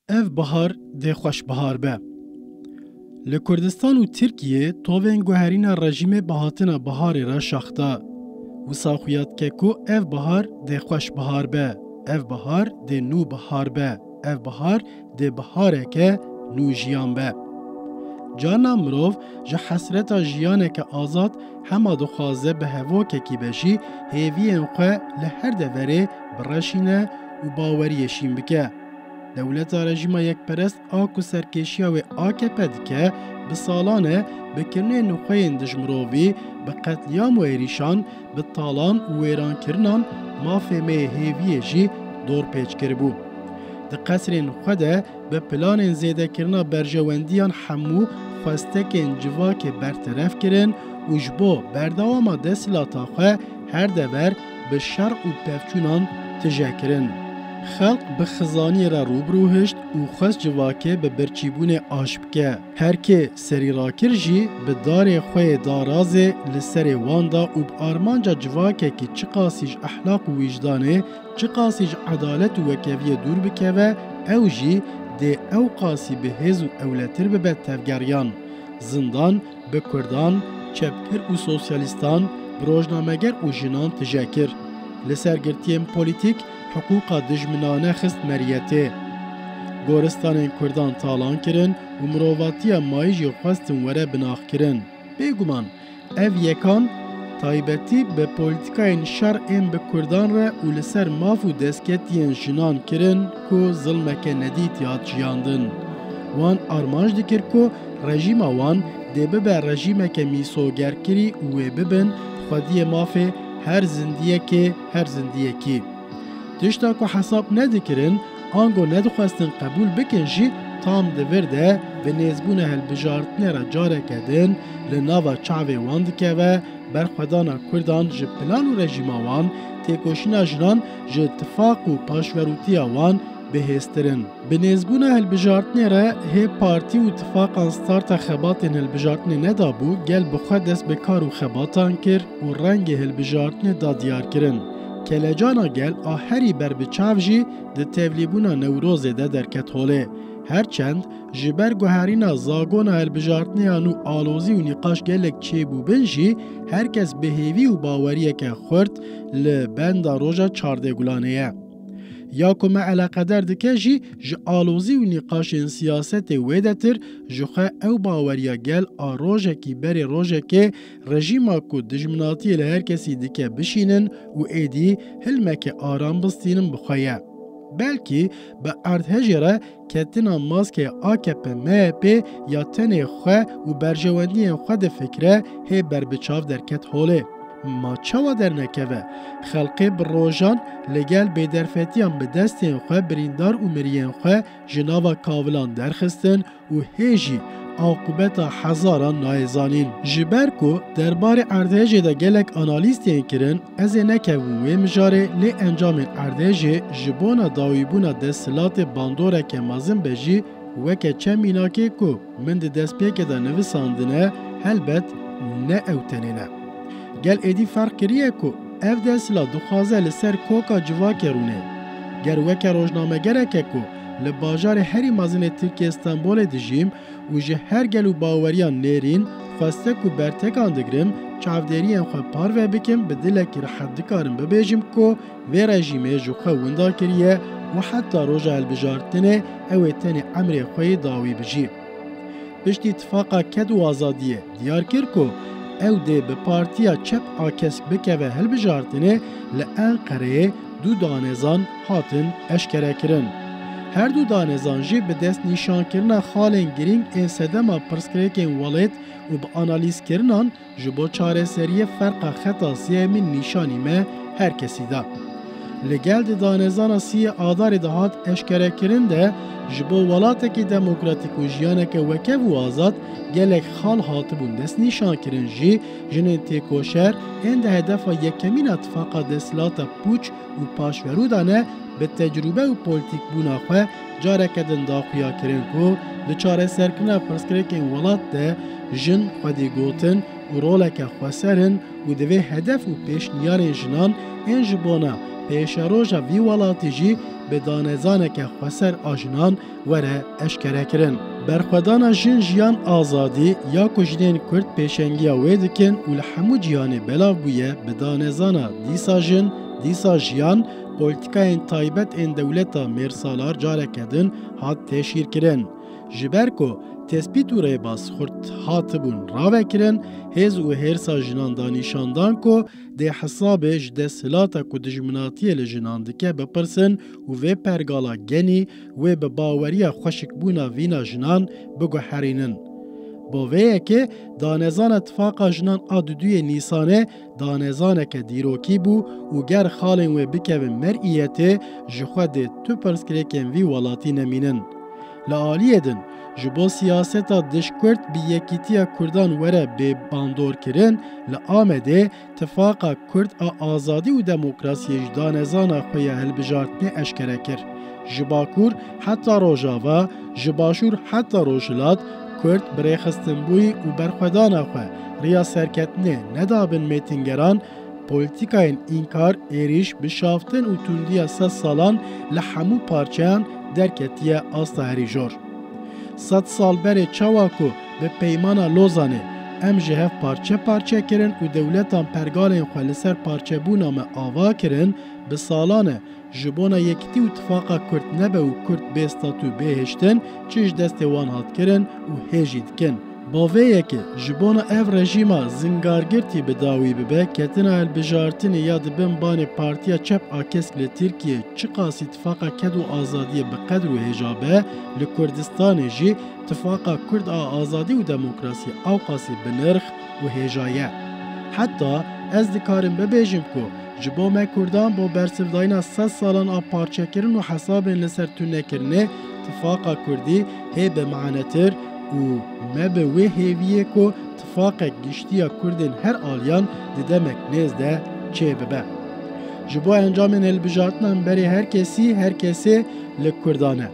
Ev bahar dê xweşbihar be. Li Kurdistan û Tirkiyê tovên guherîna rejîmê bihatina biharê re şaxta. Wisa xuya dike ku ev bihar dê xweşbihar be. Ev bihar dê nû bihar be. Ev bihar dê bihareke nû jiyan be. Carna mirov ji hesreta jiyaneke azad hema dixwaze bi hevokekî be jî hêviyên xwe li her deverê bireşîne û baweriyê şîn bike. Dewleta rejîma yekperest a ku serkêşiya wê AKP dike, bi salan e bi kirinên nûxeyên dijmirovî, bi qetliyam û êrîşan, bi talan û wêrankirinan mafê me hêviyê jî dorpêç kiribû. Di qesrên xwe de bi planên zêdekirina berjewendiyan hemû xwestekên civakê berteref kirin û ji bo berdewama desthilata xwe her dever bi şer û pevçûnan tije kirin. Xelq bi xizaniyê re rûbirû hişt û xwest civakê bi birçîbûnê aş bike. Herkê serî rakir jî bi darê xwe yê darazê li serê wan da û bi armanca civakekî çi qasî ji ehlaq û wîcdanê, çi qasî ji edalet û wekeviyê dûr bikeve, ew jî dê ew qasî bi hêz û ewletir bibe tevgeriyan. Zindan bi Kurdan, çepkir û sosyalîstan, bi rojnameger û jinan tije kir. Li ser girtiyên polîtîk, hukûqa dijminane xist meriyetê. Goristanên Kurdan talan kirin û mirovatiya mayî jî xwestin were binaxkirin. Bêguman, ev yekan taybetî bi polîtîkayên şer ên bi Kurdan re û li ser mav û destketiyên jinan kirin ku zilmeke nedît ya ciyandin. Wan armanc dikir ku rejîma wan dê bibe rejîmeke mîsogerkirî û wê bibin xwediyê mafê her zindiyekê her zindiyekî. Tişta ku hesab nedikirin, ango nedixwestin qebûl bikin jî tam divir de bi nêzbûna hilbijartinê re careke din li nava çavê wan dikeve, berxwedana Kurdan ji plan û rejîma wan, têkoşîna jinan ji ittifaq û paşverûtiya wan bihêztirin. Bi nêzbûna hilbijartinê re hê partî û ittifaqan starta xebatên hilbijartinê nedabû, gel bi xwe dest bi kar û xebatan kir û rengê hilbijartinê da diyar kirin. Kelecana gel a herî berbiçav jî di tevlîbûna Newrozê de derket holê. Herçend ji ber guherîna zagona hilbijartiniyan û alozî û nîqaş gelek çêbûbin jî herkes bi hêvî û baweriyeke xurt li benda roja çardêgulanê ye. Ya ku me eleqeder dike jî ji alozî û nîqaşên siyasetê wê de tir, ji xwe ew baweriya gel a rojekî berê rojekê rejîma ku dijminatiyê li her kesî dike bişînin û êdî hilmeke aram bistînin bi xwe ye. Belkî bi erdhejê re ketina maskeye AKP MHP ya tenê xwe û berjewendiyên xwe de fikre hê berbiçav derket holê. Ma çawa dernekeve, xelqê bi rojan legel bêderfetiyan bi destên xwe birîndar û miriyên xwe ji nava kavilan derxistin û hê jî aqibeta hezaran nayêzanîn. Ji ber ku derbarê erdhejê de gelek analîstên kirin, ez ê nekevim wê mijarê lê encamên erdhejê ji bona dawîbûna desthilatê bandoreke mezin be jî weke çem mînakê ku min di destpêkê de nivîsandine helbet ne ew tenê ne. Gel êdî ferq kiriye ku ev desthilat dixwaze li ser koka civakê rûnê. Ger weke rojnamegereke ku li bajarê herî mezinê Tirkiye Stenbolê dijîm û ji her gel û baweriyan nêrîn, xwestek û bertekan digirim, çavdêriyên xwe parve bikim, bi dilekî rihet dikarim bibêjim ku vê rejîmê ji xwe winda kiriye û heta roja hilbijartinê ew ê tenê emrê xwe yê dawî bijî. Piştî ittifaqa Ked û Azadiyê diyar kir ku ew dê bi partiya çep a kesk bikeve hilbijartinê li Enqereyê du danêzan hatin eşkere kirin. Her du danêzan jî bi dest nîşankirina xalên girîng ên sedema pirsgirêkên welêt û bi analîzkirinan ji bo çareseriyê ferqa xeta sêmîn nîşanî me her kesî da. Li gel di danêzana siyê adarê de hat eşkerekirin de ji bo welatekî demokratîk û jiyaneke wekev û azad gelek xal hatibûn destnîşankirin jî jinên têkoşer ên de hedefa yekemîna ittifaqa desthilata pûç û paşverû da ne bi tecrübe û polîtîkbûna xwe careke din daxuya kirin ku li çareserkirina pirsgirêkên welat de jin xwedî gotin û roleke xweserin û divê hedef û pêşniyarên jinan ên ji bona pêşeroja vî welatî jî به دانزانک خسر آجنان وره اشکره کرن. برخودان جن جیان آزادی یا کجنین کرد پیشنگیا ویدکن و لحمو جیان بلاو بویه به دانزانا دیسا جن، دیسا جیان پولیتیکاین تایبت این دولتا مرسالار جاره کدن هات تشیر کرن. جبرکو تسبیت و ریباس خورد هاتبون راوه کرن هز و هرسا جنان دانیشاندان کو ده حسابش ده سلاتا کو دجمناتی لجنان دکه بپرسن و وی پرگالا گنی و به باوریا خوشک بونا وینا جنان بگو حرینن. با ویه که دانزان اتفاقا جنان آدودوی نیسانه دانزانه که دیروکی بو و گر خالین و بکوین مرئیته جخوا ده تو پرسکریکن وی ولاتی نمینن. لعالی دن جبو سیاستا دشکرد بی یکیتیا کردان وره به باندور کرن لآمده تفاقا کرد آزادی و دموکراسی دانزانا خوی هلبجارتنی اشکره کر. جباکور حتی روژاوا، جباشور حتی روژلات کرد برخستن بوی و برخودان خواه ریا سرکتنه ندابن میتینگران پولیتیکاین اینکار ایریش بشافتن و توندیا 3 سالان لحمو پارچان درکتیه آستا هری جور. 100 سال بره چواکو به پیمانا لوزانه ام جهف پارچه پارچه کرن و دولتان پرگالین خوالسر پارچه بونا me آوا کرن به سالانه جبونا یکتی و اتفاقا کرد نبه و کرد بیستاتو بهشتن چیش دست وان هات کرن و هیجید کن. باویه که جبونا اف رژیما زنگارگرتی بداوی ببه کتنا البجارتین یاد بین بان پارتیا چپ آکسک لترکیه چقاس اتفاقا کد و آزادی بقدر و هجابه لکردستان جی اتفاقا کرد آزادی و دموکراسی اوقاسی بنرخ و هجایه. حتی از دکارم ببیجم که جبو ما کردان با برسفداینا 100 سالان پارچه کرن و حساب لسر تونه کرنه اتفاقا کردی هی به معناتر و ما به وی هیویه که اتفاق گشتیا کردن هر آلیان دیدمک نزده چه ببه. جبو انجام البجارتنان بری هر کسی لکردانه.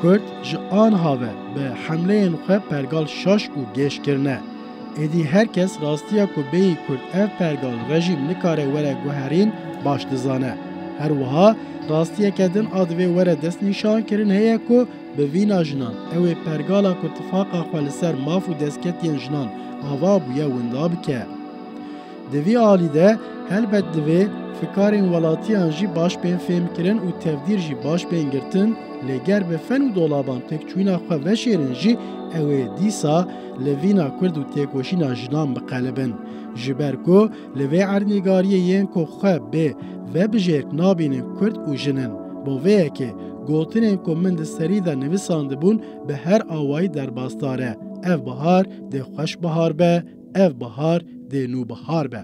کرد جان هاوه به حمله خواه پرگال شاش و گیش کرنه. ایدی هر کس راستیا که بیی کرد اف پرگال رژیم نکاره وره گوهرین باش دزانه. هر وها راستیا کدن آدوی وره دست نشان کرن هیا که به وینا جنان اوی پرگالا که اتفاقا خوالسر ماف و دستکتین جنان آوا بویا وندا بکه. دوی آلیده هلبت دوی فکارین ولاتی انجی باش بین فهم کرن و تفدیر جی باش بین گرتن لگر به فن و دولابان تک چوینا خواه وشیرن جی اوی دیسا لوینا کرد و تکوشینا جنان بقلبن. جبرکو لوی عرنگاری ین که خواه به و بجرک نابینن کرد و جنن. با ویه که گوتنین که من دستری دا نویسانده بون به هر آوائی در باستاره. اف بهار ده خوش بهار به، اف بهار ده نو بهار به.